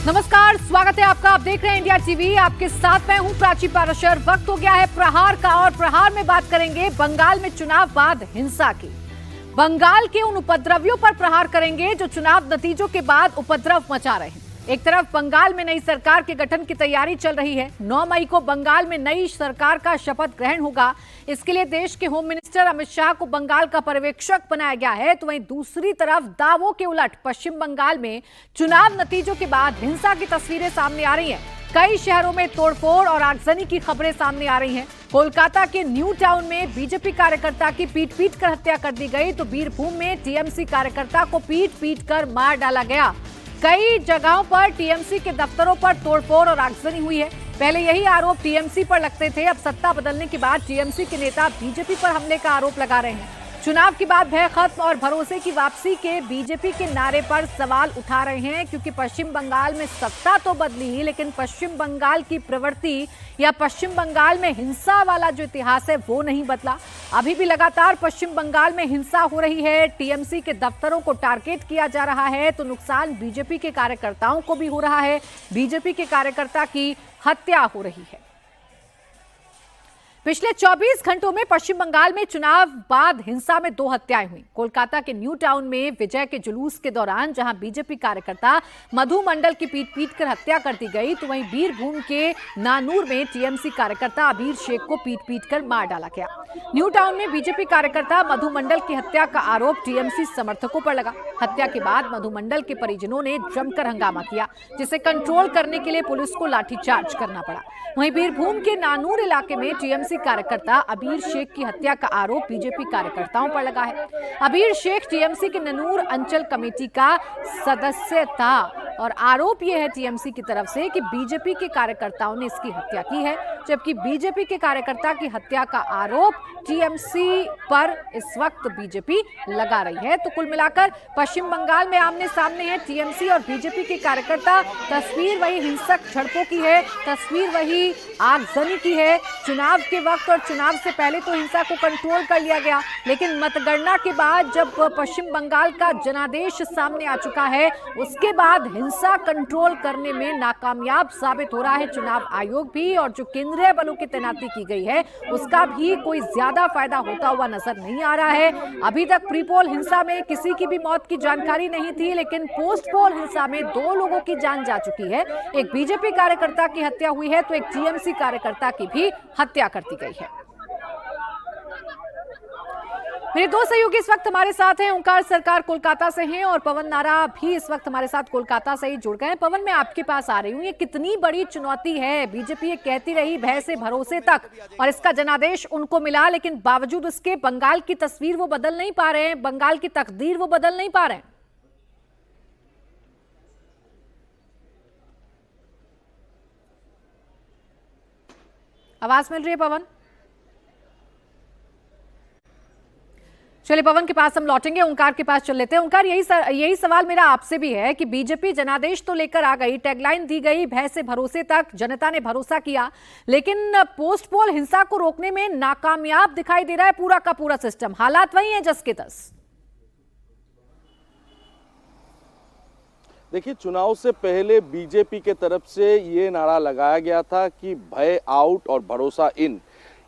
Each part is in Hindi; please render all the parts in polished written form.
नमस्कार, स्वागत है आपका। आप देख रहे हैं इंडिया टीवी। आपके साथ मैं हूं प्राची पाराशर। वक्त हो गया है प्रहार का, और प्रहार में बात करेंगे बंगाल में चुनाव बाद हिंसा की। बंगाल के उन उपद्रवियों पर प्रहार करेंगे जो चुनाव नतीजों के बाद उपद्रव मचा रहे हैं। एक तरफ बंगाल में नई सरकार के गठन की तैयारी चल रही है। 9 मई को बंगाल में नई सरकार का शपथ ग्रहण होगा। इसके लिए देश के होम मिनिस्टर अमित शाह को बंगाल का पर्यवेक्षक बनाया गया है। तो वहीं दूसरी तरफ दावों के उलट पश्चिम बंगाल में चुनाव नतीजों के बाद हिंसा की तस्वीरें सामने आ रही हैं। कई शहरों में तोड़फोड़ और आगजनी की खबरें सामने आ रही हैं। कोलकाता के न्यू टाउन में बीजेपी कार्यकर्ता की पीट कर हत्या कर दी गई, तो बीरभूम में टीएमसी कार्यकर्ता को पीट कर मार डाला गया। कई जगहों पर टीएमसी के दफ्तरों पर तोड़फोड़ और आगजनी हुई है। पहले यही आरोप टीएमसी पर लगते थे। अब सत्ता बदलने के बाद टीएमसी के नेता बीजेपी पर हमले का आरोप लगा रहे हैं। चुनाव के बाद भय खत्म और भरोसे की वापसी के बीजेपी के नारे पर सवाल उठा रहे हैं, क्योंकि पश्चिम बंगाल में सत्ता तो बदली ही, लेकिन पश्चिम बंगाल की प्रवृत्ति या पश्चिम बंगाल में हिंसा वाला जो इतिहास है वो नहीं बदला। अभी भी लगातार पश्चिम बंगाल में हिंसा हो रही है। टीएमसी के दफ्तरों को टारगेट किया जा रहा है, तो नुकसान बीजेपी के कार्यकर्ताओं को भी हो रहा है। बीजेपी के कार्यकर्ता की हत्या हो रही है। पिछले 24 घंटों में पश्चिम बंगाल में चुनाव बाद हिंसा में 2 हत्याएं हुई। कोलकाता के न्यू टाउन में विजय के जुलूस के दौरान जहां बीजेपी कार्यकर्ता मधु मंडल की पीट कर हत्या कर दी गई, तो वहीं बीरभूम के नानूर में टीएमसी कार्यकर्ता अबीर शेख को पीट कर मार डाला गया। न्यू टाउन में बीजेपी कार्यकर्ता मधु मंडल की हत्या का आरोप टीएमसी समर्थकों पर लगा। हत्या के बाद मधु मंडल के परिजनों ने जमकर हंगामा किया, जिसे कंट्रोल करने के लिए पुलिस को लाठीचार्ज करना पड़ा। वहीं बीरभूम के नानूर इलाके में टीएमसी कार्यकर्ता अबीर शेख की हत्या का आरोप बीजेपी कार्यकर्ताओं पर लगा है। अबीर शेख टीएमसी के नानूर अंचल कमेटी का सदस्य था, और आरोप यह है टीएमसी की तरफ से कि बीजेपी के कार्यकर्ताओं ने इसकी हत्या की है, जबकि बीजेपी के कार्यकर्ता की हत्या का आरोप टीएमसी पर इस वक्त बीजेपी लगा रही है। तो कुल मिलाकर पश्चिम बंगाल में आमने सामने है टीएमसी और बीजेपी के कार्यकर्ता। तस्वीर वही हिंसक झड़पों की है, तस्वीर वही आगजनी की है। चुनाव के वक्त और चुनाव से पहले तो हिंसा को कंट्रोल कर लिया गया, लेकिन मतगणना के बाद जब पश्चिम बंगाल का जनादेश सामने आ चुका है, उसके बाद हिंसा कंट्रोल करने में नाकामयाब साबित हो रहा है चुनाव आयोग भी, और जो केंद्रीय बलों की तैनाती की गई है उसका भी कोई ज्यादा फायदा होता हुआ नजर नहीं आ रहा है। अभी तक प्री पोल हिंसा में किसी की भी मौत की जानकारी नहीं थी, लेकिन पोस्ट पोल हिंसा में 2 लोगों की जान जा चुकी है। एक बीजेपी कार्यकर्ता की हत्या हुई है, तो एक टीएमसी कार्यकर्ता की भी हत्या कर दी गई है। मेरे 2 सहयोगी इस वक्त हमारे साथ हैं। ओंकार सरकार कोलकाता से हैं और पवन नारा भी इस वक्त हमारे साथ कोलकाता से ही जुड़ गए हैं। पवन, मैं आपके पास आ रही हूँ। ये कितनी बड़ी चुनौती है? बीजेपी ये कहती रही भय से भरोसे तक, और इसका जनादेश उनको मिला, लेकिन बावजूद उसके बंगाल की तस्वीर वो बदल नहीं पा रहे हैं, बंगाल की तकदीर वो बदल नहीं पा रहे हैं। आवाज मिल रही है पवन? चलिए पवन के पास हम लौटेंगे, ओंकार के पास चल लेते हैं। ओंकार, यही सवाल मेरा आपसे भी है कि बीजेपी जनादेश तो लेकर आ गई, टैगलाइन दी गई भय से भरोसे तक, जनता ने भरोसा किया, लेकिन पोस्ट पोल हिंसा को रोकने में नाकामयाब दिखाई दे रहा है पूरा का पूरा सिस्टम। हालात वही है जस के तस। देखिए, चुनाव से पहले बीजेपी के तरफ से ये नारा लगाया गया था कि भय आउट और भरोसा इन।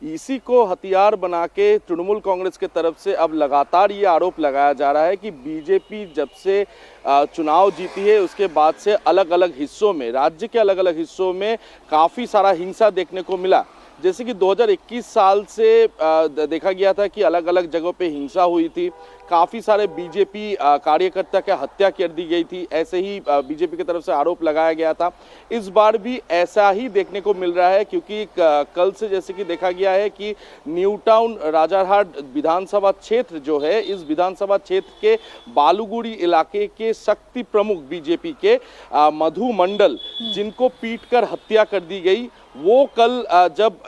इसी को हथियार बना के तृणमूल कांग्रेस के तरफ से अब लगातार ये आरोप लगाया जा रहा है कि बीजेपी जब से चुनाव जीती है उसके बाद से अलग अलग हिस्सों में, राज्य के अलग अलग हिस्सों में काफ़ी सारा हिंसा देखने को मिला। जैसे कि 2021 साल से देखा गया था कि अलग अलग जगहों पे हिंसा हुई थी, काफ़ी सारे बीजेपी कार्यकर्ता की हत्या कर दी गई थी, ऐसे ही बीजेपी की तरफ से आरोप लगाया गया था। इस बार भी ऐसा ही देखने को मिल रहा है, क्योंकि कल से जैसे कि देखा गया है कि न्यू टाउन राजारहाट विधानसभा क्षेत्र जो है, इस विधानसभा क्षेत्र के बालूगुड़ी इलाके के शक्ति प्रमुख बीजेपी के मधु मंडल, जिनको पीट कर हत्या कर दी गई, वो कल जब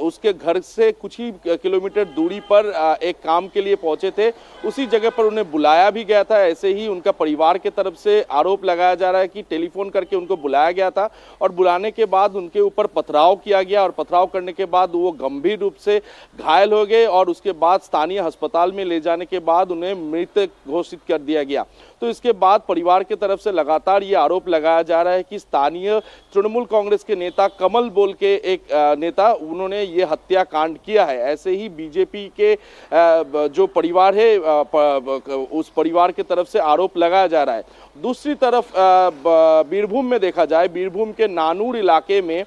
उसके घर से कुछ ही किलोमीटर दूरी पर एक काम के लिए पहुंचे थे, उसी जगह पर उन्हें बुलाया भी गया था। ऐसे ही उनका परिवार के तरफ से आरोप लगाया जा रहा है कि टेलीफोन करके उनको बुलाया गया था और बुलाने के बाद उनके ऊपर पथराव किया गया और पथराव करने के बाद वो गंभीर रूप से घायल हो गए और उसके बाद स्थानीय अस्पताल में ले जाने के बाद उन्हें मृत घोषित कर दिया गया। तो इसके बाद परिवार की तरफ से लगातार ये आरोप लगाया जा रहा है कि स्थानीय तृणमूल कांग्रेस के नेता कमल बोल के एक नेता, उन्होंने ये हत्याकांड किया है। ऐसे ही बीजेपी के जो परिवार है उस परिवार की तरफ से आरोप लगाया जा रहा है। दूसरी तरफ बीरभूम में देखा जाए, बीरभूम के नानूर इलाके में,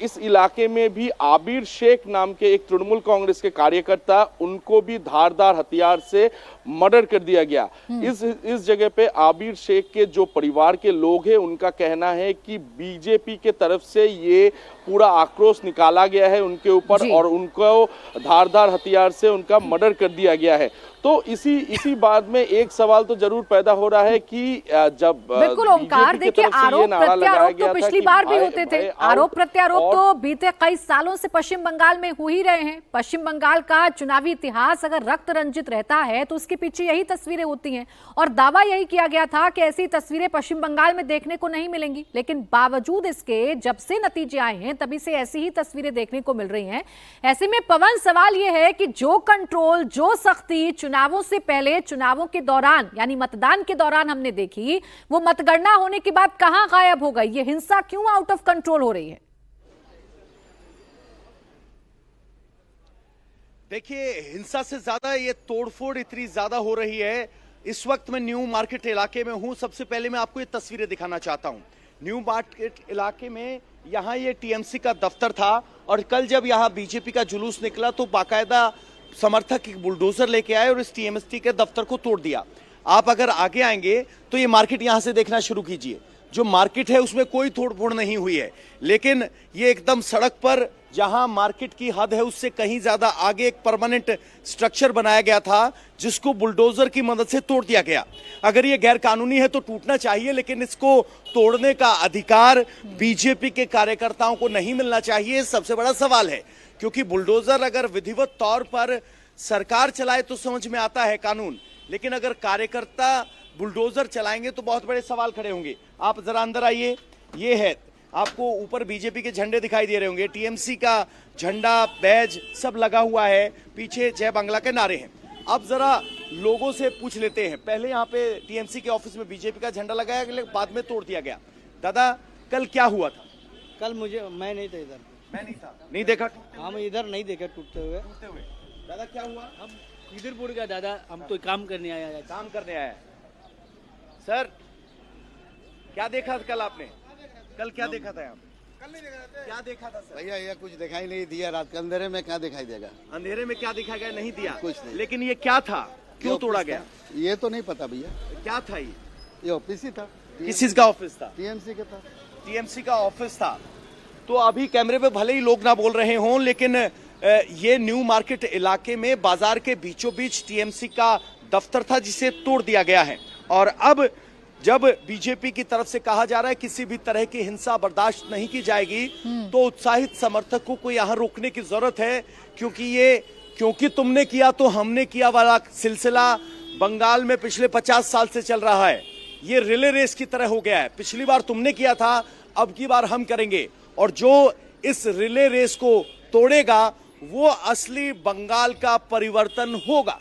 इस इलाके में भी आबिर शेख नाम के एक तृणमूल कांग्रेस के कार्यकर्ता, उनको भी धारदार हथियार से मर्डर कर दिया गया। इस जगह पे आबिर शेख के जो परिवार के लोग हैं, उनका कहना है कि बीजेपी के तरफ से ये पूरा आक्रोश निकाला गया है उनके ऊपर और उनको धारदार हथियार से उनका मर्डर कर दिया गया है। तो इसी बात में एक सवाल तो जरूर पैदा हो रहा है कि जब बिल्कुल ओमकार, देखिए आरोप प्रत्यारोप तो पिछली बार भी होते थे। आरोप प्रत्यारोप तो बीते कई सालों से पश्चिम बंगाल में हो ही रहे हैं। पश्चिम बंगाल का चुनावी इतिहास अगर रक्त रंजित रहता है तो उसके पीछे यही तस्वीरें होती हैं और दावा यही किया गया था कि ऐसी तस्वीरें पश्चिम बंगाल में देखने को नहीं मिलेंगी। लेकिन बावजूद इसके जब से नतीजे आए हैं तभी से ऐसी ही तस्वीरें देखने को मिल रही हैं। ऐसे में पवन, सवाल यह है कि जो कंट्रोल, जो सख्ती चुनावों से पहले, चुनावों के दौरान यानी मतदान के दौरान हमने देखी, वो मतगणना होने के बाद कहां गायब हो गई? ये हिंसा क्यों आउट ऑफ कंट्रोल हो रही है? देखिए, हिंसा से ज्यादा ये तोड़फोड़ इतनी ज्यादा हो रही है। इस वक्त मैं न्यू मार्केट इलाके में हूं। सबसे पहले मैं आपको ये तस्वीरें दिखाना चाहता हूं। न्यू मार्केट इलाके में यहाँ ये टीएमसी का दफ्तर था और कल जब यहाँ बीजेपी का जुलूस निकला तो बाकायदा समर्थक एक बुलडोजर लेके आए और इस टीएमसी के दफ्तर को तोड़ दिया। आप अगर आगे आएंगे तो ये मार्केट यहां से देखना शुरू कीजिए। जो मार्केट है उसमें कोई तोड़फोड़ नहीं हुई है, लेकिन ये एकदम सड़क पर जहां मार्केट की हद है उससे कहीं ज्यादा आगे एक परमानेंट स्ट्रक्चर बनाया गया था जिसको बुलडोजर की मदद से तोड़ दिया गया। अगर ये गैर कानूनी है तो टूटना चाहिए, लेकिन इसको तोड़ने का अधिकार बीजेपी के कार्यकर्ताओं को नहीं मिलना चाहिए। सबसे बड़ा सवाल है, क्योंकि बुलडोजर अगर विधिवत तौर पर सरकार चलाए तो समझ में आता है कानून, लेकिन अगर कार्यकर्ता बुलडोजर चलाएंगे तो बहुत बड़े सवाल खड़े होंगे। आप जरा अंदर आइए। ये है, आपको ऊपर बीजेपी के झंडे दिखाई दे रहे होंगे, टीएमसी का झंडा, बैज सब लगा हुआ है, पीछे जय बांग्ला के नारे हैं। अब जरा लोगों से पूछ लेते हैं। पहले यहाँ पे टीएमसी के ऑफिस में बीजेपी का झंडा लगाया गया, बाद में तोड़ दिया गया। दादा, कल क्या हुआ था? कल मैं नहीं था इधर। मैं नहीं था, नहीं देखा? हम इधर नहीं देखे टूटते हुए। दादा क्या हुआ? हम इधरपुर का दादा, हम तो काम करने आया है। काम करने आया है। सर, क्या देखा कल आपने? कल क्या देखा था यहाँ? कल नहीं देखा था। क्या देखा था सर? भैया ये कुछ दिखाई नहीं दिया। रात के अंधेरे में क्या दिखाई देगा? अंधेरे में क्या दिखा गया? नहीं दिया कुछ नहीं। लेकिन ये क्या था? क्यों तोड़ा गया? ये तो नहीं पता भैया। क्या था ये ऑफिस ही था। किस चीज का ऑफिस था? टीएमसी का था। टीएमसी का ऑफिस था। तो अभी कैमरे पे भले ही लोग ना बोल रहे हों, लेकिन ये न्यू मार्केट इलाके में बाजार के बीचों बीच टीएमसी का दफ्तर था जिसे तोड़ दिया गया है। और अब जब बीजेपी की तरफ से कहा जा रहा है किसी भी तरह की हिंसा बर्दाश्त नहीं की जाएगी, तो उत्साहित समर्थकों को यहां रोकने की जरूरत है, क्योंकि तुमने किया तो हमने किया वाला सिलसिला बंगाल में पिछले 50 साल से चल रहा है। ये रिले रेस की तरह हो गया है। पिछली बार तुमने किया था, अब की बार हम करेंगे, और जो इस रिले रेस को तोड़ेगा वो असली बंगाल का परिवर्तन होगा।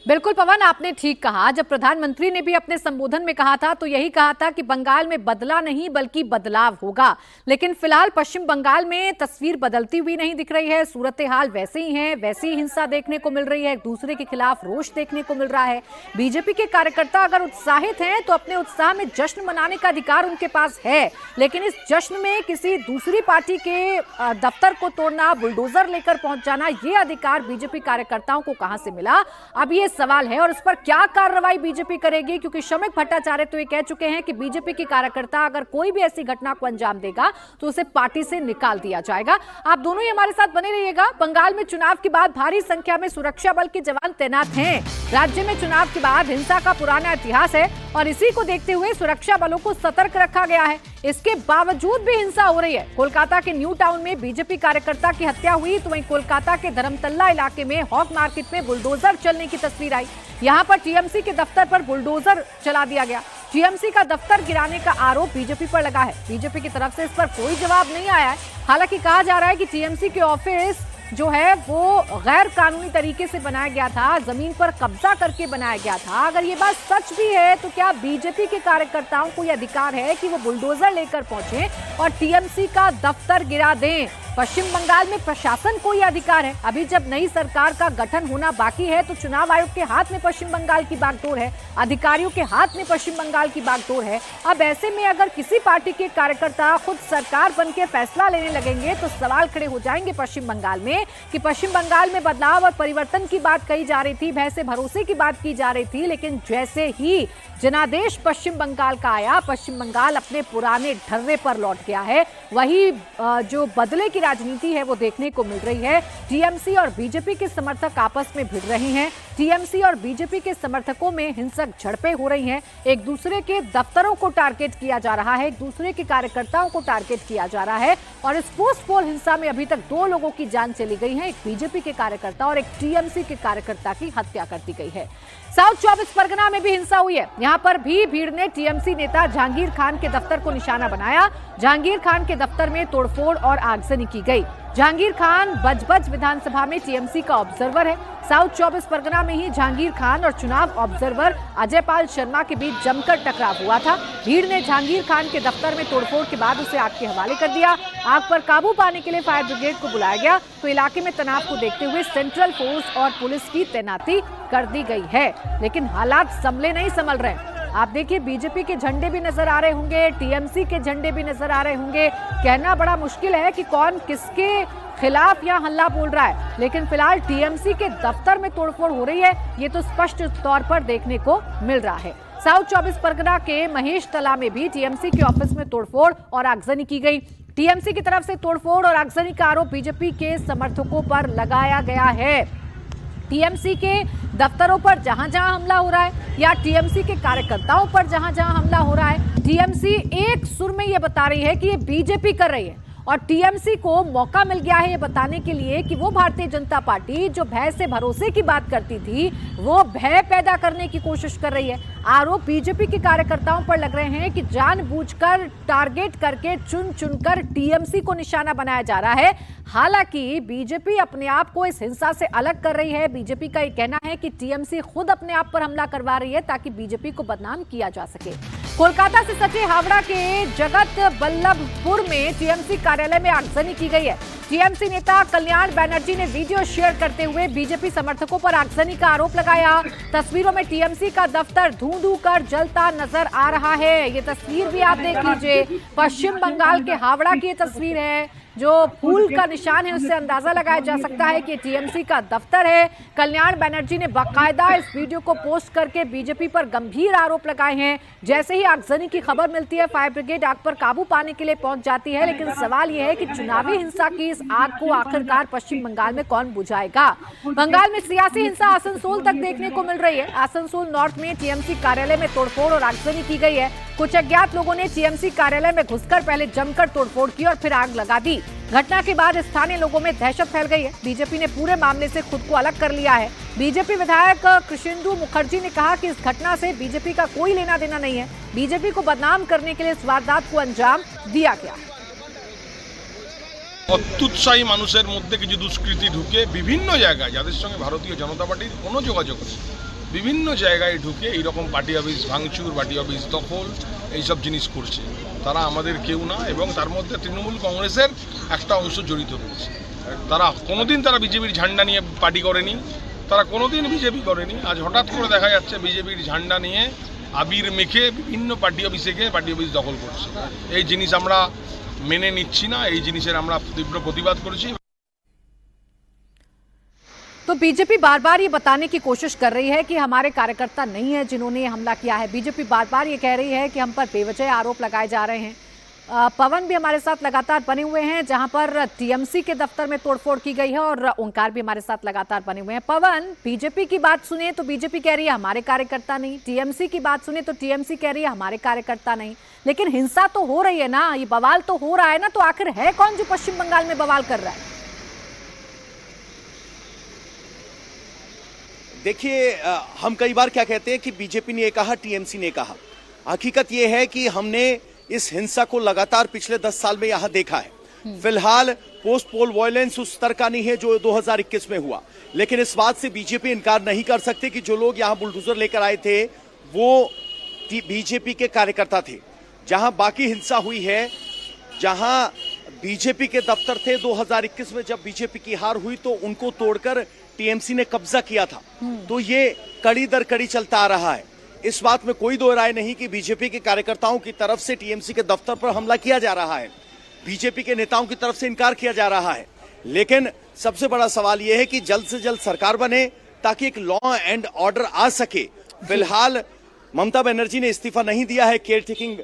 बिल्कुल पवन, आपने ठीक कहा। जब प्रधानमंत्री ने भी अपने संबोधन में कहा था तो यही कहा था कि बंगाल में बदला नहीं बल्कि बदलाव होगा। लेकिन फिलहाल पश्चिम बंगाल में तस्वीर बदलती हुई नहीं दिख रही है। सूरत हाल वैसे ही है, वैसी हिंसा देखने को मिल रही है, एक दूसरे के खिलाफ रोष देखने को मिल रहा है। बीजेपी के कार्यकर्ता अगर उत्साहित हैं तो अपने उत्साह में जश्न मनाने का अधिकार उनके पास है, लेकिन इस जश्न में किसी दूसरी पार्टी के दफ्तर को तोड़ना, बुलडोजर लेकर पहुंच जाना, ये अधिकार बीजेपी कार्यकर्ताओं को कहां से मिला? अब ये सवाल है और इस पर क्या कार्रवाई बीजेपी करेगी, क्योंकि श्रमिक भट्टाचार्य तो ये कह चुके हैं कि बीजेपी के कार्यकर्ता अगर कोई भी ऐसी घटना को अंजाम देगा तो उसे पार्टी से निकाल दिया जाएगा। आप दोनों ही हमारे साथ बने रहिएगा। बंगाल में चुनाव के बाद भारी संख्या में सुरक्षा बल के जवान तैनात हैं। राज्य में चुनाव के बाद हिंसा का पुराना इतिहास है और इसी को देखते हुए सुरक्षा बलों को सतर्क रखा गया है। इसके बावजूद भी हिंसा हो रही है। कोलकाता के न्यू टाउन में बीजेपी कार्यकर्ता की हत्या हुई तो वहीं कोलकाता के धर्मतल्ला इलाके में हॉक मार्केट में बुलडोजर चलने की तस्वीर आई। यहां पर टीएमसी के दफ्तर पर बुलडोजर चला दिया गया। टीएमसी का दफ्तर गिराने का आरोप बीजेपी पर लगा है। बीजेपी की तरफ से इस पर कोई जवाब नहीं आया है। हालांकि कहा जा रहा है कि टीएमसी के ऑफिस जो है वो गैर कानूनी तरीके से बनाया गया था, जमीन पर कब्जा करके बनाया गया था। अगर ये बात सच भी है तो क्या बीजेपी के कार्यकर्ताओं को यह अधिकार है कि वो बुलडोजर लेकर पहुंचे और टीएमसी का दफ्तर गिरा दें? पश्चिम बंगाल में प्रशासन को यह अधिकार है। अभी जब नई सरकार का गठन होना बाकी है तो चुनाव आयोग के हाथ में पश्चिम बंगाल की बागडोर है, अधिकारियों के हाथ में पश्चिम बंगाल की बागडोर है। अब ऐसे में अगर किसी पार्टी के कार्यकर्ता खुद सरकार बन के फैसला लेने लगेंगे तो सवाल खड़े हो जाएंगे पश्चिम बंगाल में कि पश्चिम बंगाल में बदलाव और परिवर्तन की बात कही जा रही थी, भय से भरोसे की बात की जा रही थी, लेकिन जैसे ही जनादेश पश्चिम बंगाल का आया, पश्चिम बंगाल अपने पुराने ढर्रे पर लौट गया है। वही जो बदले की राजनीति है वो देखने को मिल रही है। टीएमसी और बीजेपी के समर्थक आपस में भिड़ रहे हैं। टीएमसी और बीजेपी के समर्थकों में हिंसक झड़पें हो रही हैं। एक दूसरे के दफ्तरों को टारगेट किया जा रहा है, एक दूसरे के कार्यकर्ताओं को टारगेट किया जा रहा है। और इस पोस्ट पोल हिंसा में अभी तक 2 लोगों की जान चली गई है। एक बीजेपी के कार्यकर्ता और एक टीएमसी के कार्यकर्ता की हत्या कर दी गई है। साउथ 24 परगना में भी हिंसा हुई है। यहां पर भी भीड़ ने टीएमसी नेता जहांगीर खान के दफ्तर को निशाना बनाया। जहांगीर खान के दफ्तर में तोड़फोड़ और आगजनी की गई। जहांगीर खान बजबज विधानसभा में टीएमसी का ऑब्जर्वर है। साउथ 24 परगना में ही जहांगीर खान और चुनाव ऑब्जर्वर अजय पाल शर्मा के बीच जमकर टकराव हुआ था। भीड़ ने जहांगीर खान के दफ्तर में तोड़फोड़ के बाद उसे आग के हवाले कर दिया। आग पर काबू पाने के लिए फायर ब्रिगेड को बुलाया गया तो इलाके में तनाव को देखते हुए सेंट्रल फोर्स और पुलिस की तैनाती कर दी गई है। लेकिन हालात संभले नहीं संभल रहे। आप देखिए, बीजेपी के झंडे भी नजर आ रहे होंगे, टीएमसी के झंडे भी नजर आ रहे होंगे। कहना बड़ा मुश्किल है कि कौन किसके खिलाफ यहाँ हल्ला बोल रहा है, लेकिन फिलहाल टीएमसी के दफ्तर में तोड़फोड़ हो रही है, ये तो स्पष्ट तौर पर देखने को मिल रहा है। साउथ 24 परगना के महेश तला में भी टीएमसी के ऑफिस में तोड़फोड़ और आगजनी की गई। टीएमसी की तरफ से तोड़फोड़ और आगजनी का आरोप बीजेपी के समर्थकों पर लगाया गया है। टीएमसी के दफ्तरों पर जहां जहां हमला हो रहा है या टीएमसी के कार्यकर्ताओं पर जहां जहां हमला हो रहा है, टीएमसी एक सुर में ये बता रही है कि ये बीजेपी कर रही है और टीएमसी को मौका मिल गया है ये बताने के लिए कि वो भारतीय जनता पार्टी जो भय से भरोसे की बात करती थी वो भय पैदा करने की कोशिश कर रही है। आरोप बीजेपी के कार्यकर्ताओं पर लग रहे हैं कि जानबूझकर टारगेट करके चुन चुनकर टीएमसी को निशाना बनाया जा रहा है। हालांकि बीजेपी अपने आप को इस हिंसा से अलग कर रही है। बीजेपी का ये कहना है कि टीएमसी खुद अपने आप पर हमला करवा रही है ताकि बीजेपी को बदनाम किया जा सके। कोलकाता से सटे हावड़ा के जगत बल्लभपुर में टीएमसी कार्यालय में आगजनी की गई है। टीएमसी नेता कल्याण बनर्जी ने वीडियो शेयर करते हुए बीजेपी समर्थकों पर आगजनी का आरोप लगाया। तस्वीरों में टीएमसी का दफ्तर धू-धू कर जलता नजर आ रहा है। ये तस्वीर भी आप देख लीजिए, पश्चिम बंगाल के हावड़ा की ये तस्वीर है। जो फूल का निशान है उससे अंदाजा लगाया जा सकता है कि टीएमसी का दफ्तर है। कल्याण बनर्जी ने बाकायदा इस वीडियो को पोस्ट करके बीजेपी पर गंभीर आरोप लगाए हैं। जैसे ही आगजनी की खबर मिलती है, फायर ब्रिगेड आग पर काबू पाने के लिए पहुंच जाती है, लेकिन सवाल यह है कि चुनावी हिंसा की इस आग को आखिरकार पश्चिम बंगाल में कौन बुझाएगा। बंगाल में सियासी हिंसा आसनसोल तक देखने को मिल रही है। आसनसोल नॉर्थ में टीएमसी कार्यालय में तोड़फोड़ और आगजनी की गई है। कुछ अज्ञात लोगों ने टीएमसी कार्यालय में घुसकर पहले जमकर तोड़फोड़ की और फिर आग लगा दी। घटना के बाद स्थानीय लोगों में दहशत फैल गई है। बीजेपी ने पूरे मामले से खुद को अलग कर लिया है। बीजेपी विधायक कृष्णेंदु मुखर्जी ने कहा कि इस घटना से बीजेपी का कोई लेना देना नहीं है। बीजेपी को बदनाम करने के लिए इस वारदात को अंजाम दिया गया। অত্যুৎসাহী মানুষের মধ্যে কিছু দুষ্কৃতী ঢুকে বিভিন্ন জায়গায় যাদের সঙ্গে ভারতীয় জনতা পার্টির কোনো যোগাযোগ নেই, বিভিন্ন জায়গায় ঢুকে এইরকম পার্টি অফিস ভাঙচুর, পার্টি অফিস দখল, এইসব জিনিস করছে। তারা আমাদের কেউ না এবং তার মধ্যে তৃণমূল কংগ্রেসের একটা অংশ জড়িত রয়েছে। তারা কোনোদিন তারা বিজেপির ঝান্ডা নিয়ে পার্টি করেনি, তারা কোনোদিন বিজেপি করেনি। আজ হঠাৎ করে দেখা যাচ্ছে বিজেপির ঝান্ডা নিয়ে আবির মেখে বিভিন্ন পার্টি অফিসে গিয়ে পার্টি অফিস দখল করছে। এই জিনিস আমরা মেনে নিচ্ছি না, এই জিনিসের আমরা তীব্র প্রতিবাদ করেছি। तो बीजेपी बार बार ये बताने की कोशिश कर रही है कि हमारे कार्यकर्ता नहीं है जिन्होंने हमला किया है। बीजेपी बार बार ये कह रही है कि हम पर बेवजह आरोप लगाए जा रहे हैं। पवन भी हमारे साथ लगातार बने हुए हैं, जहां पर टीएमसी के दफ्तर में तोड़फोड़ की गई है, और ओंकार भी हमारे साथ लगातार बने हुए हैं। पवन, बीजेपी की बात सुने तो बीजेपी कह रही है हमारे कार्यकर्ता नहीं, टीएमसी की बात सुने तो टीएमसी कह रही है हमारे कार्यकर्ता नहीं, लेकिन हिंसा तो हो रही है ना, ये बवाल तो हो रहा है ना, तो आखिर है कौन जो पश्चिम बंगाल में बवाल कर रहा है? देखिए, हम कई बार क्या कहते हैं कि बीजेपी ने कहा, टीएमसी ने कहा। हकीकत यह है कि हमने इस हिंसा को लगातार पिछले 10 साल में यहां देखा है। फिलहाल पोस्ट पोल वायलेंस उस स्तर का नहीं है जो 2021 में हुआ, लेकिन इस बात से बीजेपी इनकार नहीं कर सकते कि जो लोग यहां बुलडोजर लेकर आए थे वो बीजेपी के कार्यकर्ता थे। जहां बाकी हिंसा हुई है, जहां बीजेपी के दफ्तर थे 2021 में, जब बीजेपी की हार हुई तो उनको तोड़कर टीएमसी ने कब्जा किया था। तो ये कड़ी दर कड़ी चलता आ रहा है। इस बात में कोई दो राय नहीं कि बीजेपी के कार्यकर्ताओं की तरफ से टीएमसी के दफ्तर पर हमला किया जा रहा है, बीजेपी के नेताओं की तरफ से इनकार किया जा रहा है। लेकिन सबसे बड़ा सवाल यह है कि जल्द से जल्द सरकार बने ताकि एक लॉ एंड ऑर्डर आ सके। फिलहाल ममता बनर्जी ने इस्तीफा नहीं दिया है, केयर टेकिंग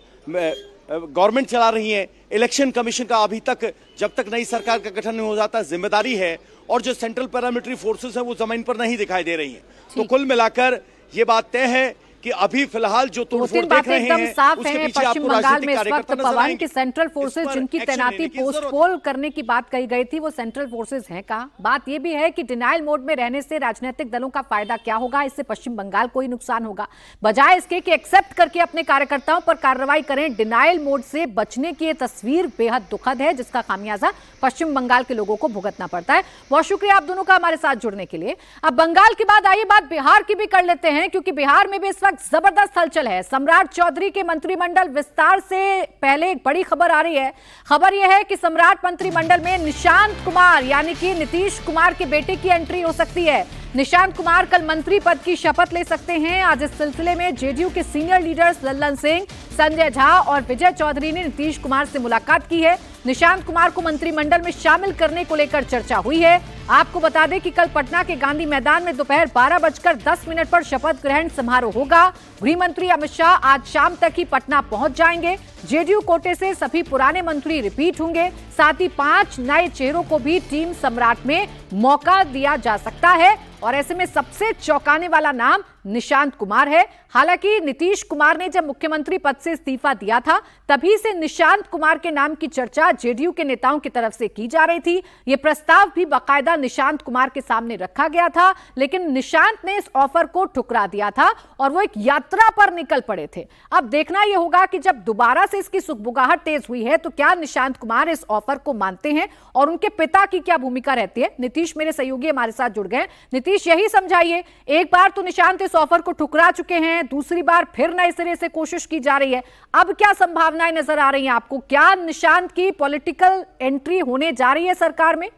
गवर्नमेंट चला रही है। इलेक्शन कमीशन का अभी तक, जब तक नई सरकार का गठन नहीं हो जाता, जिम्मेदारी है, और जो सेंट्रल पैरामिलिट्री फोर्सेस है वो जमीन पर नहीं दिखाई दे रही है। तो कुल मिलाकर ये बात तय है कि अभी फिलहाल जो तोड़फोड़ देख रहे हैं साफ उसके है। पीछे पश्चिम आपको बंगाल में इस राजनीतिक वक्त कार्यकर्ता नजर पवन आएंगे। की सेंट्रल फोर्सेज जिनकी एक्शन तैनाती लेने की जरूरत है। पोस्टपोल करने की बात कही गई थी, वो सेंट्रल फोर्सेज हैं कहाँ? बात ये भी है कि डिनाइल मोड में रहने से राजनीतिक दलों का फायदा क्या होगा? इससे पश्चिम बंगाल को ही नुकसान होगा, बजाय इसके कि एक्सेप्ट करके अपने कार्यकर्ताओं पर कार्रवाई करें। डिनाइल मोड से बचने की ये तस्वीर बेहद दुखद है, जिसका खामियाजा पश्चिम बंगाल के लोगों को भुगतना पड़ता है। बहुत शुक्रिया आप दोनों का हमारे साथ जुड़ने के लिए। अब बंगाल के बाद आइए बात बिहार की भी कर लेते हैं, क्योंकि बिहार में भी इस वक्त जबरदस्त हलचल है। सम्राट चौधरी के मंत्रिमंडल विस्तार से पहले एक बड़ी खबर आ रही है। खबर यह है कि सम्राट मंत्रिमंडल में निशांत कुमार यानी कि नीतीश कुमार के बेटे की एंट्री हो सकती है। निशांत कुमार कल मंत्री पद की शपथ ले सकते हैं। आज इस सिलसिले में जेडीयू के सीनियर लीडर्स लल्लन सिंह, संजय झा और विजय चौधरी ने नीतीश कुमार से मुलाकात की है। निशांत कुमार को मंत्रिमंडल में शामिल करने को लेकर चर्चा हुई है। आपको बता दें कि कल पटना के गांधी मैदान में दोपहर 12:10 पर शपथ ग्रहण समारोह होगा। गृह मंत्री अमित शाह आज शाम तक ही पटना पहुंच जाएंगे। जेडीयू कोटे से सभी पुराने मंत्री रिपीट होंगे, साथ ही 5 नए चेहरों को भी टीम सम्राट में मौका दिया जा सकता है, और ऐसे में सबसे चौंकाने वाला नाम निशांत कुमार है। हालांकि नीतीश कुमार ने जब मुख्यमंत्री पद से इस्तीफा दिया था, तभी से निशांत कुमार के नाम की चर्चा जेडीयू के नेताओं की तरफ से की जा रही थी। यह प्रस्ताव भी बाकायदा निशांत कुमार के सामने रखा गया था, लेकिन निशांत ने इस ऑफर को ठुकरा दिया था और वो एक यात्रा पर निकल पड़े थे। अब देखना यह होगा कि जब दोबारा से इसकी सुगबुगाहट तेज हुई है तो क्या निशांत कुमार इस ऑफर को मानते हैं और उनके पिता की क्या भूमिका रहती है। नीतीश मेरे सहयोगी हमारे साथ जुड़ गए। नीतीश, यही समझाइए, एक बार तो निशांत इस ऑफर को ठुकरा चुके हैं, दूसरी बार फिर नए सिरे से कोशिश की जा रही है। अब क्या संभावनाएं नजर आ रही हैं आपको? क्या निशांत की पॉलिटिकल एंट्री होने जा रही है सरकार में?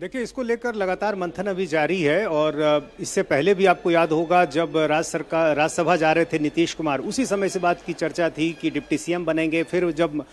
देखिए, इसको लेकर लगातार मंथन अभी जारी है, और इससे पहले भी आपको याद होगा जब राज्यसभा जा रहे थे नीतीश कुमार, उसी समय से बात की चर्चा थी कि डिप्टी सीएम बनेंगे। फिर जब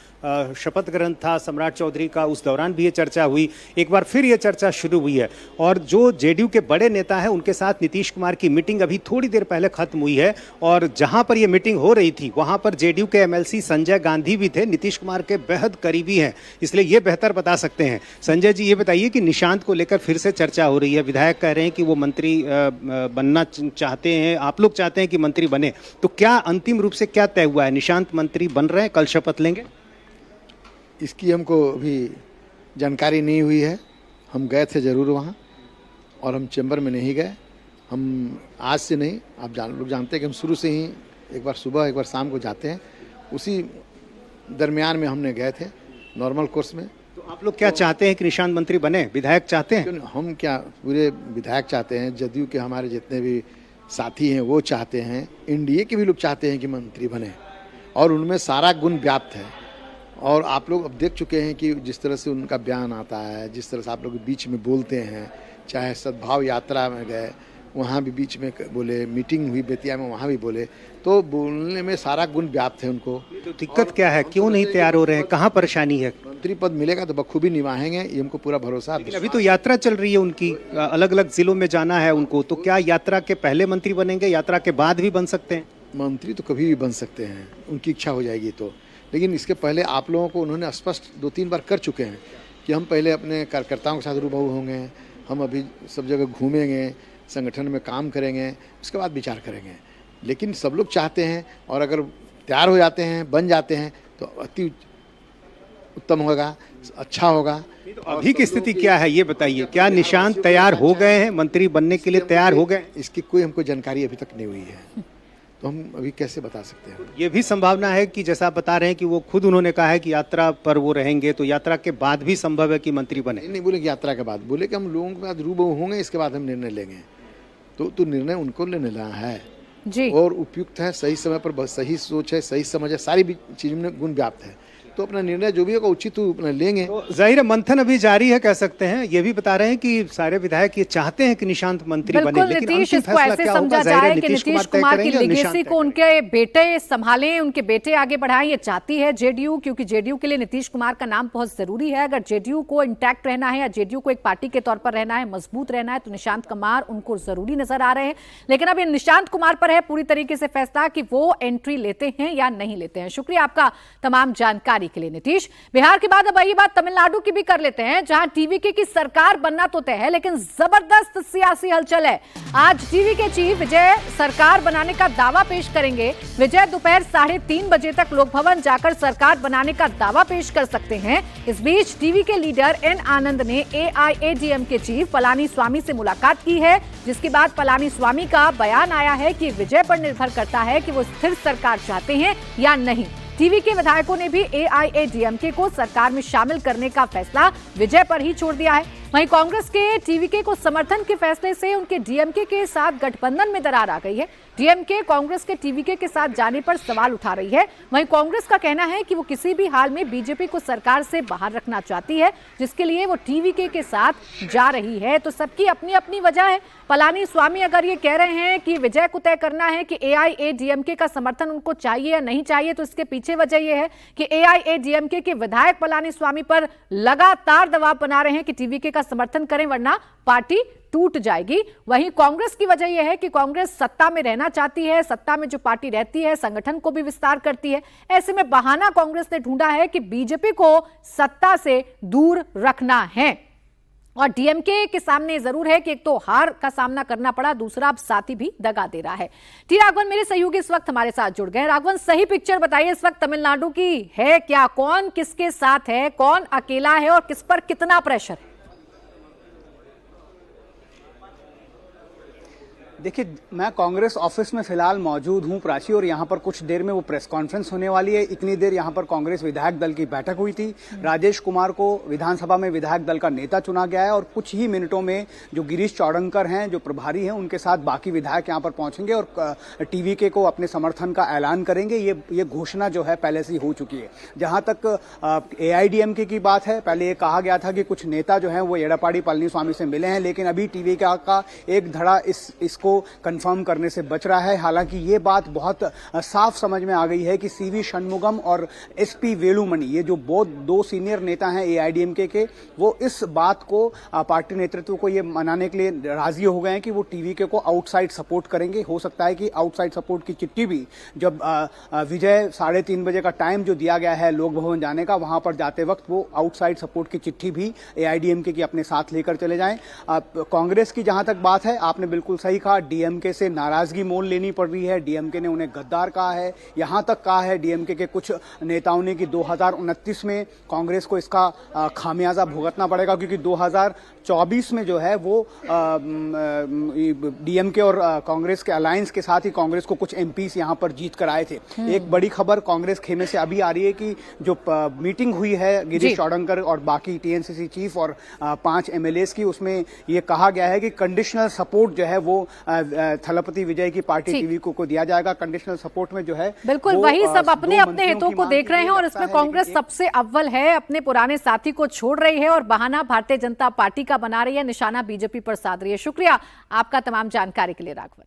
शपथ ग्रहण था सम्राट चौधरी का, उस दौरान भी ये चर्चा हुई। एक बार फिर ये चर्चा शुरू हुई है, और जो जेडीयू के बड़े नेता हैं उनके साथ नीतीश कुमार की मीटिंग अभी थोड़ी देर पहले खत्म हुई है, और जहां पर ये मीटिंग हो रही थी वहां पर जेडीयू के एमएलसी संजय गांधी भी थे, नीतीश कुमार के बेहद करीबी हैं, इसलिए ये बेहतर बता सकते हैं। संजय जी, ये बताइए कि निशांत को लेकर फिर से चर्चा हो रही है, विधायक कह रहे हैं कि वो मंत्री बनना चाहते हैं, आप लोग चाहते हैं कि मंत्री बने, तो क्या अंतिम रूप से क्या तय हुआ है? निशांत मंत्री बन रहे हैं, कल शपथ लेंगे? इसकी हमको अभी जानकारी नहीं हुई है। हम गए थे ज़रूर वहाँ, और हम चैम्बर में नहीं गए। हम आज से नहीं, आप लोग जानते हैं कि हम शुरू से ही एक बार सुबह एक बार शाम को जाते हैं, उसी दरमियान में हमने गए थे नॉर्मल कोर्स में। तो आप लोग क्या चाहते हैं कि निशांत मंत्री बने, विधायक चाहते हैं? हम क्या, पूरे विधायक चाहते हैं, जदयू के हमारे जितने भी साथी हैं वो चाहते हैं, एनडीए के भी लोग चाहते हैं कि मंत्री बने, और उनमें सारा गुण व्याप्त है। और आप लोग अब देख चुके हैं कि जिस तरह से उनका बयान आता है, जिस तरह से आप लोग बीच में बोलते हैं, चाहे सद्भाव यात्रा में गए वहाँ भी बीच में बोले, मीटिंग हुई बेतिया में वहाँ भी बोले, तो बोलने में सारा गुण व्याप्त है उनको। तो दिक्कत क्या है, क्यों नहीं तैयार हो रहे हैं, कहाँ परेशानी है? मंत्री पद मिलेगा तो बखूबी निभाएंगे, ये हमको पूरा भरोसा है। अभी तो यात्रा चल रही है उनकी, अलग अलग जिलों में जाना है उनको, तो क्या यात्रा के पहले मंत्री बनेंगे, यात्रा के बाद भी बन सकते हैं? मंत्री तो कभी भी बन सकते हैं, उनकी इच्छा हो जाएगी तो। लेकिन इसके पहले आप लोगों को उन्होंने स्पष्ट 2-3 बार कर चुके हैं कि हम पहले अपने कार्यकर्ताओं के साथ रूबरू होंगे, हम अभी सब जगह घूमेंगे, संगठन में काम करेंगे, उसके बाद विचार करेंगे। लेकिन सब लोग चाहते हैं और अगर तैयार हो जाते हैं, बन जाते हैं तो अति उत्तम होगा, अच्छा होगा। तो अभी की स्थिति क्या है ये बताइए, क्या निशांत तैयार हो गए हैं, मंत्री बनने के लिए तैयार हो गए? इसकी कोई हमको जानकारी अभी तक नहीं हुई है, तो हम अभी कैसे बता सकते हैं। ये भी संभावना है कि जैसा आप बता रहे हैं कि वो खुद उन्होंने कहा है कि यात्रा पर वो रहेंगे, तो यात्रा के बाद भी संभव है कि मंत्री बने? नहीं बोले कि यात्रा के बाद, बोले कि हम लोगों के बाद रूबरू होंगे, इसके बाद हम निर्णय लेंगे। तो निर्णय उनको लेना है जी। और उपयुक्त है, सही समय पर सही सोच है, सही समझ है, सारी चीज में गुण व्याप्त है, तो अपना निर्णय जो भी होगा उचित अपना लेंगे। तो जाहिर है मंथन अभी जारी है कह सकते हैं। ये भी बता रहे हैं कि सारे विधायक ये चाहते हैं कि निशांत मंत्री बने, बिल्कुल लेकिन नीतीश, अंतिम इसको फैसला ऐसे क्या समझा होगा, जाहिर है जाए कि नीतीश कुमार की लेगेसी को उनके बेटे संभालें, उनके बेटे आगे बढ़ाएं, ये चाहती है जेडीयू, क्योंकि जेडीयू के लिए नीतीश कुमार का नाम बहुत जरूरी है। अगर जेडीयू को इंटैक्ट रहना है या जेडीयू को एक पार्टी के तौर पर रहना है, मजबूत रहना है, तो निशांत कुमार उनको जरूरी नजर आ रहे हैं। लेकिन अब ये निशांत कुमार पर है पूरी तरीके से फैसला कि वो एंट्री लेते हैं या नहीं लेते हैं। शुक्रिया आपका तमाम जानकारी के लिए नीतीश। बिहार के बाद अब ये बात तमिलनाडु की भी कर लेते हैं, जहां टीवीके की सरकार बनना तो तय है, लेकिन जबरदस्त सियासी हलचल है। आज टीवीके चीफ विजय सरकार बनाने का दावा पेश करेंगे। विजय दोपहर 3:30 बजे तक लोक भवन जाकर सरकार बनाने का दावा पेश कर सकते हैं। इस बीच टीवीके लीडर एन आनंद ने एआईएडीएमके चीफ पलानीस्वामी से मुलाकात की है, जिसके बाद पलानीस्वामी का बयान आया है कि विजय पर निर्भर करता है कि वो स्थिर सरकार चाहते हैं या नहीं। टीवीके विधायकों ने भी एआईएडीएमके को सरकार में शामिल करने का फैसला विजय पर ही छोड़ दिया है। वहीं कांग्रेस के टीवीके को समर्थन के फैसले से उनके डीएमके के साथ गठबंधन में दरार आ गई है। डीएमके कांग्रेस के टीवीके के साथ जाने पर सवाल उठा रही है। वहीं कांग्रेस का कहना है कि वो किसी भी हाल में बीजेपी को सरकार से बाहर रखना चाहती है, जिसके लिए वो टीवीके के साथ जा रही है। तो सबकी अपनी अपनी वजह है। पलानीस्वामी अगर ये कह रहे हैं कि विजय को तय करना है कि एआईएडीएमके का समर्थन उनको चाहिए या नहीं चाहिए, तो इसके पीछे वजह यह है कि एआईएडीएमके के विधायक पलानीस्वामी पर लगातार दबाव बना रहे हैं कि टीवीके का समर्थन करें, वरना पार्टी टूट जाएगी। वहीं कांग्रेस की वजह यह है कि कांग्रेस सत्ता में रहना चाहती है, सत्ता में जो पार्टी रहती है संगठन को भी विस्तार करती है। ऐसे में बहाना कांग्रेस ने ढूंढा है कि बीजेपी को सत्ता से दूर रखना है। और डीएमके के सामने जरूर है कि एक तो हार का सामना करना पड़ा, दूसरा अब साथी भी दगा दे रहा है। टी राघवन मेरे सहयोगी इस वक्त हमारे साथ जुड़ गए। राघवन, सही पिक्चर बताइए इस वक्त तमिलनाडु की है क्या? कौन किसके साथ है, कौन अकेला है और किस पर कितना प्रेशर है? देखिए, मैं कांग्रेस ऑफिस में फिलहाल मौजूद हूं प्राची, और यहां पर कुछ देर में वो प्रेस कॉन्फ्रेंस होने वाली है। इतनी देर यहां पर कांग्रेस विधायक दल की बैठक हुई थी। राजेश कुमार को विधानसभा में विधायक दल का नेता चुना गया है, और कुछ ही मिनटों में जो गिरीश चौड़ंकर हैं, जो प्रभारी हैं, उनके साथ बाकी विधायक यहां पर पहुंचेंगे और टीवीके को अपने समर्थन का ऐलान करेंगे। ये घोषणा जो है पहले से ही हो चुकी है। जहां तक एआईडीएमके की बात है, पहले ये कहा गया था कि कुछ नेता जो है वो एड़ापाड़ी पलनीस्वामी से मिले हैं, लेकिन अभी टीवीके का एक धड़ा इसको कंफर्म करने से बच रहा है। हालांकि ये बात बहुत साफ समझ में आ गई है कि सीवी षणमुगम और एसपी वेलुमणि, ये जो दो सीनियर नेता हैं एआईडीएमके के, वो इस बात को पार्टी नेतृत्व को ये मनाने के लिए राजी हो गए हैं कि वो टीवीके को आउटसाइड सपोर्ट करेंगे। हो सकता है कि आउटसाइड सपोर्ट की चिट्ठी भी जब विजय 3:30 बजे का टाइम जो दिया गया है लोक भवन जाने का, वहां पर जाते वक्त वो आउटसाइड सपोर्ट की चिट्ठी भी एआईडीएमके की अपने साथ लेकर चले जाएं। कांग्रेस की जहां तक बात है, आपने बिल्कुल सही कहा, डीएमके से नाराजगी मोल लेनी पड़ रही है। डीएमके ने उन्हें गद्दार कहा है। यहां तक कहा है डीएमके के कुछ नेताओं ने कि 2029 में कांग्रेस को इसका खामियाजा भुगतना पड़ेगा, क्योंकि 2024 में जो है वो डीएमके और कांग्रेस के अलायंस के साथ ही कांग्रेस को कुछ एमपीस यहां पर जीत कर आए थे। एक बड़ी खबर कांग्रेस खेमे से अभी आ रही है कि जो मीटिंग हुई है गिरीश चौड़ंकर और बाकी टीएनसीसी चीफ और 5 एमएलएस की, उसमें ये कहा गया है कि कंडीशनल सपोर्ट जो है वो थलपति विजय की पार्टी टीवीके को दिया जाएगा। कंडीशनल सपोर्ट में जो है बिल्कुल वही सब अपने अपने हितों को देख रहे हैं, और इसमें कांग्रेस सबसे अव्वल है, अपने पुराने साथी को छोड़ रही है और बहाना भारतीय जनता पार्टी का बना रही है, निशाना बीजेपी पर साध रही है। शुक्रिया आपका तमाम जानकारी के लिए राघवन।